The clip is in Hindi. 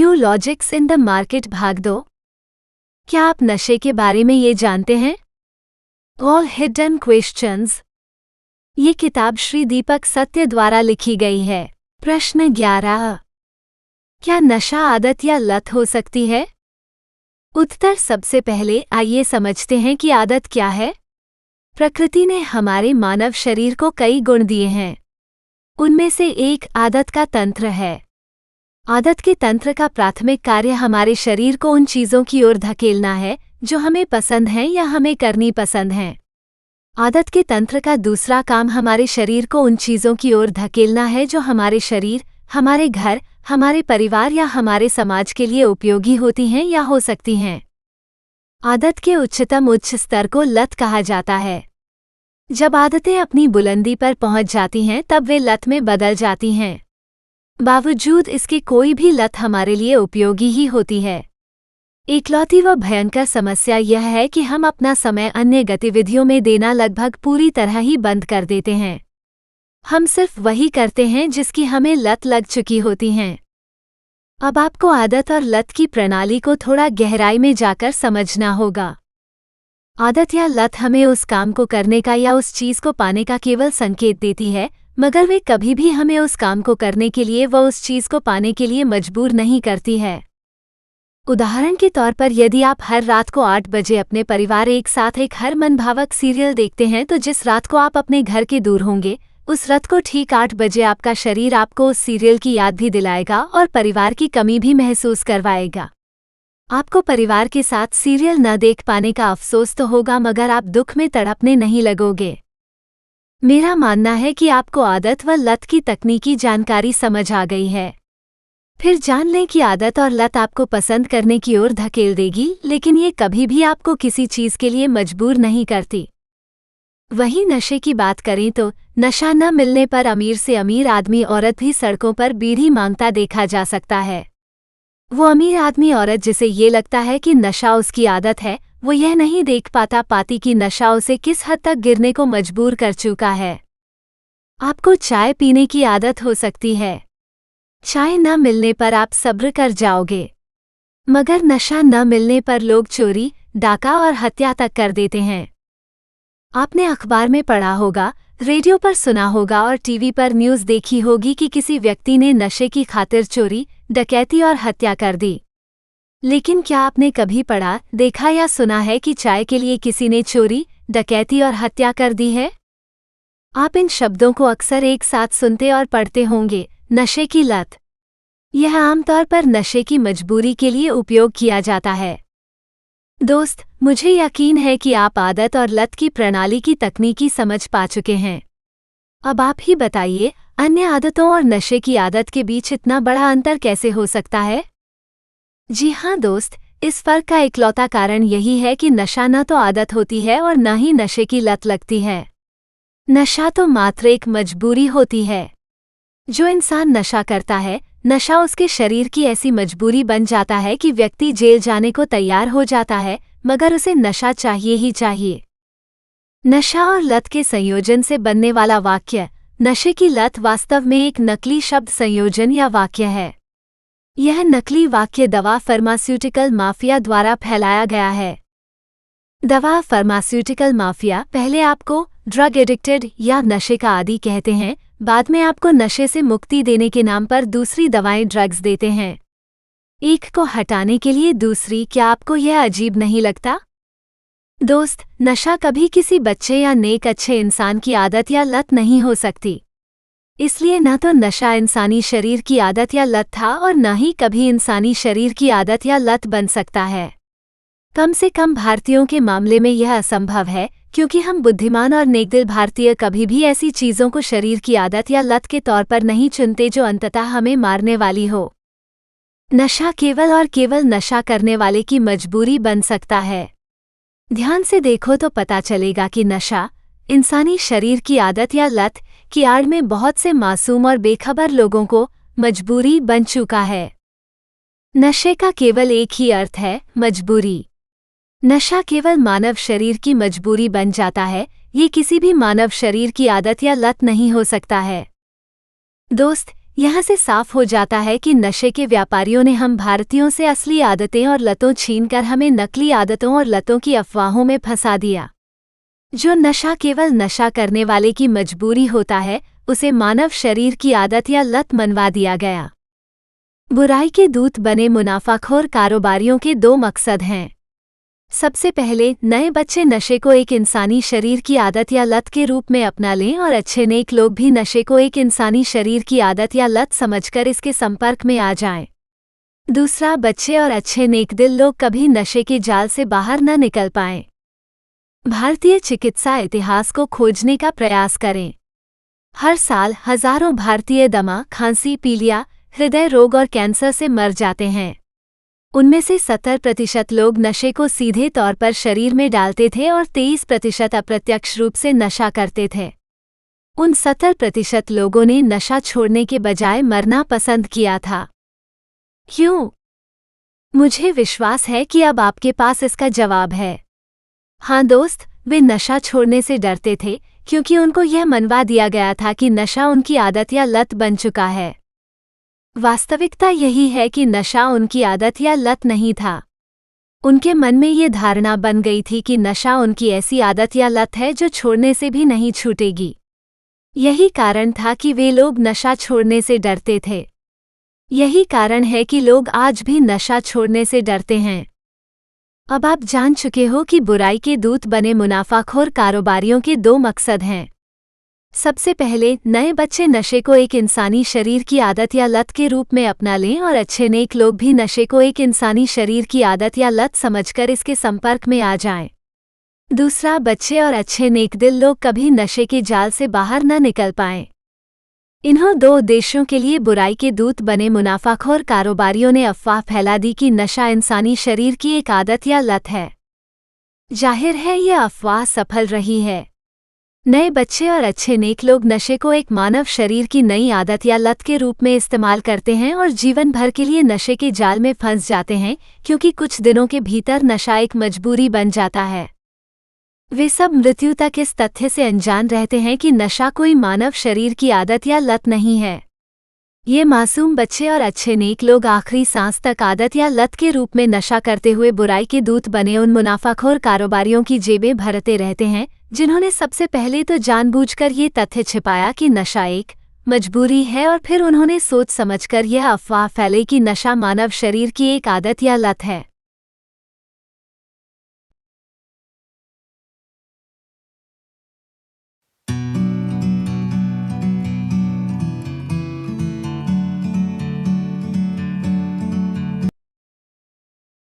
New logics in the market भाग दो। क्या आप नशे के बारे में ये जानते हैं? All hidden questions. ये किताब श्री दीपक सत्य द्वारा लिखी गई है। प्रश्न 11, क्या नशा आदत या लत हो सकती है? उत्तर। सबसे पहले आइए समझते हैं कि आदत क्या है। प्रकृति ने हमारे मानव शरीर को कई गुण दिए हैं। उनमें से एक आदत का तंत्र है। आदत के तंत्र का प्राथमिक कार्य हमारे शरीर को उन चीज़ों की ओर धकेलना है जो हमें पसंद हैं या हमें करनी पसंद हैं। आदत के तंत्र का दूसरा काम हमारे शरीर को उन चीज़ों की ओर धकेलना है जो हमारे शरीर, हमारे घर, हमारे परिवार या हमारे समाज के लिए उपयोगी होती हैं या हो सकती हैं। आदत के उच्चतम उच्च स्तर को लत कहा जाता है। जब आदतें अपनी बुलंदी पर पहुंच जाती हैं तब वे लत में बदल जाती हैं। बावजूद इसके कोई भी लत हमारे लिए उपयोगी ही होती है। इकलौती व भयंकर समस्या यह है कि हम अपना समय अन्य गतिविधियों में देना लगभग पूरी तरह ही बंद कर देते हैं। हम सिर्फ वही करते हैं जिसकी हमें लत लग चुकी होती हैं। अब आपको आदत और लत की प्रणाली को थोड़ा गहराई में जाकर समझना होगा। आदत या लत हमें उस काम को करने का या उस चीज़ को पाने का केवल संकेत देती है, मगर वे कभी भी हमें उस काम को करने के लिए व उस चीज़ को पाने के लिए मजबूर नहीं करती है। उदाहरण के तौर पर यदि आप हर रात को 8 बजे अपने परिवार एक साथ एक हर मनभावक सीरियल देखते हैं तो जिस रात को आप अपने घर के दूर होंगे उस रात को ठीक 8 बजे आपका शरीर आपको उस सीरियल की याद भी दिलाएगा और परिवार की कमी भी महसूस करवाएगा। आपको परिवार के साथ सीरियल न देख पाने का अफसोस तो होगा, मगर आप दुख में तड़पने नहीं लगोगे। मेरा मानना है कि आपको आदत व लत की तकनीकी जानकारी समझ आ गई है। फिर जान लें कि आदत और लत आपको पसंद करने की ओर धकेल देगी, लेकिन ये कभी भी आपको किसी चीज़ के लिए मजबूर नहीं करती। वहीं नशे की बात करें तो नशा न मिलने पर अमीर से अमीर आदमी औरत भी सड़कों पर बीड़ी मांगता देखा जा सकता है। वो अमीर आदमी औरत जिसे ये लगता है कि नशा उसकी आदत है, वो यह नहीं देख पाती कि नशा उसे किस हद तक गिरने को मजबूर कर चुका है। आपको चाय पीने की आदत हो सकती है। चाय न मिलने पर आप सब्र कर जाओगे, मगर नशा न मिलने पर लोग चोरी, डाका और हत्या तक कर देते हैं। आपने अखबार में पढ़ा होगा, रेडियो पर सुना होगा और टीवी पर न्यूज़ देखी होगी कि किसी व्यक्ति ने नशे की खातिर चोरी, डकैती और हत्या कर दी। लेकिन क्या आपने कभी पढ़ा, देखा या सुना है कि चाय के लिए किसी ने चोरी, डकैती और हत्या कर दी है? आप इन शब्दों को अक्सर एक साथ सुनते और पढ़ते होंगे, नशे की लत। यह आमतौर पर नशे की मजबूरी के लिए उपयोग किया जाता है। दोस्त, मुझे यकीन है कि आप आदत और लत की प्रणाली की तकनीकी समझ पा चुके हैं। अब आप ही बताइए, अन्य आदतों और नशे की आदत के बीच इतना बड़ा अंतर कैसे हो सकता है? जी हाँ दोस्त, इस फर्क का इकलौता कारण यही है कि नशा न तो आदत होती है और न ही नशे की लत लगती है। नशा तो मात्र एक मजबूरी होती है। जो इंसान नशा करता है, नशा उसके शरीर की ऐसी मजबूरी बन जाता है कि व्यक्ति जेल जाने को तैयार हो जाता है, मगर उसे नशा चाहिए ही चाहिए। नशा और लत के संयोजन से बनने वाला वाक्य नशे की लत वास्तव में एक नकली शब्द संयोजन या वाक्य है। यह नकली वाक्य दवा फार्मास्यूटिकल माफिया द्वारा फैलाया गया है। दवा फार्मास्यूटिकल माफिया पहले आपको ड्रग एडिक्टेड या नशे का आदी कहते हैं, बाद में आपको नशे से मुक्ति देने के नाम पर दूसरी दवाएं ड्रग्स देते हैं। एक को हटाने के लिए दूसरी। क्या आपको यह अजीब नहीं लगता? दोस्त, नशा कभी किसी बच्चे या नेक अच्छे इंसान की आदत या लत नहीं हो सकती। इसलिए न तो नशा इंसानी शरीर की आदत या लत था और न ही कभी इंसानी शरीर की आदत या लत बन सकता है। कम से कम भारतीयों के मामले में यह असंभव है, क्योंकि हम बुद्धिमान और नेकदिल भारतीय कभी भी ऐसी चीज़ों को शरीर की आदत या लत के तौर पर नहीं चुनते जो अंततः हमें मारने वाली हो। नशा केवल और केवल नशा करने वाले की मजबूरी बन सकता है। ध्यान से देखो तो पता चलेगा कि नशा इंसानी शरीर की आदत या लत की आड़ में बहुत से मासूम और बेखबर लोगों को मजबूरी बन चुका है। नशे का केवल एक ही अर्थ है, मजबूरी। नशा केवल मानव शरीर की मजबूरी बन जाता है, ये किसी भी मानव शरीर की आदत या लत नहीं हो सकता है। दोस्त, यहाँ से साफ हो जाता है कि नशे के व्यापारियों ने हम भारतीयों से असली आदतें और लतों छीनकर हमें नकली आदतों और लतों की अफवाहों में फंसा दिया। जो नशा केवल नशा करने वाले की मजबूरी होता है, उसे मानव शरीर की आदत या लत मनवा दिया गया। बुराई के दूत बने मुनाफाखोर कारोबारियों के दो मकसद हैं। सबसे पहले, नए बच्चे नशे को एक इंसानी शरीर की आदत या लत के रूप में अपना लें और अच्छे नेक लोग भी नशे को एक इंसानी शरीर की आदत या लत समझकर इसके संपर्क में आ जाएं। दूसरा, बच्चे और अच्छे नेकदिल लोग कभी नशे के जाल से बाहर न निकल पाएं। भारतीय चिकित्सा इतिहास को खोजने का प्रयास करें। हर साल हजारों भारतीय दमा, खांसी, पीलिया, हृदय रोग और कैंसर से मर जाते हैं। उनमें से 70% लोग नशे को सीधे तौर पर शरीर में डालते थे और 23% अप्रत्यक्ष रूप से नशा करते थे। उन 70% लोगों ने नशा छोड़ने के बजाय मरना पसंद किया था। क्यों? मुझे विश्वास है कि अब आपके पास इसका जवाब है। हाँ दोस्त, वे नशा छोड़ने से डरते थे क्योंकि उनको यह मनवा दिया गया था कि नशा उनकी आदत या लत बन चुका है। वास्तविकता यही है कि नशा उनकी आदत या लत नहीं था। उनके मन में ये धारणा बन गई थी कि नशा उनकी ऐसी आदत या लत है जो छोड़ने से भी नहीं छूटेगी। यही कारण था कि वे लोग नशा छोड़ने से डरते थे। यही कारण है कि लोग आज भी नशा छोड़ने से डरते हैं। अब आप जान चुके हो कि बुराई के दूत बने मुनाफाखोर कारोबारियों के दो मकसद हैं। सबसे पहले, नए बच्चे नशे को एक इंसानी शरीर की आदत या लत के रूप में अपना लें और अच्छे नेक लोग भी नशे को एक इंसानी शरीर की आदत या लत समझकर इसके संपर्क में आ जाएं। दूसरा, बच्चे और अच्छे नेकदिल लोग कभी नशे के जाल से बाहर न निकल पाएं। इन्हों दो उद्देश्यों के लिए बुराई के दूत बने मुनाफाखोर कारोबारियों ने अफवाह फैला दी कि नशा इंसानी शरीर की एक आदत या लत है। जाहिर है यह अफवाह सफल रही है। नए बच्चे और अच्छे नेक लोग नशे को एक मानव शरीर की नई आदत या लत के रूप में इस्तेमाल करते हैं और जीवन भर के लिए नशे के जाल में फंस जाते हैं, क्योंकि कुछ दिनों के भीतर नशा एक मजबूरी बन जाता है। वे सब मृत्यु तक इस तथ्य से अनजान रहते हैं कि नशा कोई मानव शरीर की आदत या लत नहीं है। ये मासूम बच्चे और अच्छे नेक लोग आखिरी सांस तक आदत या लत के रूप में नशा करते हुए बुराई के दूत बने उन मुनाफाखोर कारोबारियों की जेबें भरते रहते हैं, जिन्होंने सबसे पहले तो जानबूझकर ये तथ्य छिपाया कि नशा एक मजबूरी है, और फिर उन्होंने सोच समझकर यह अफवाह फैलाई कि नशा मानव शरीर की एक आदत या लत है।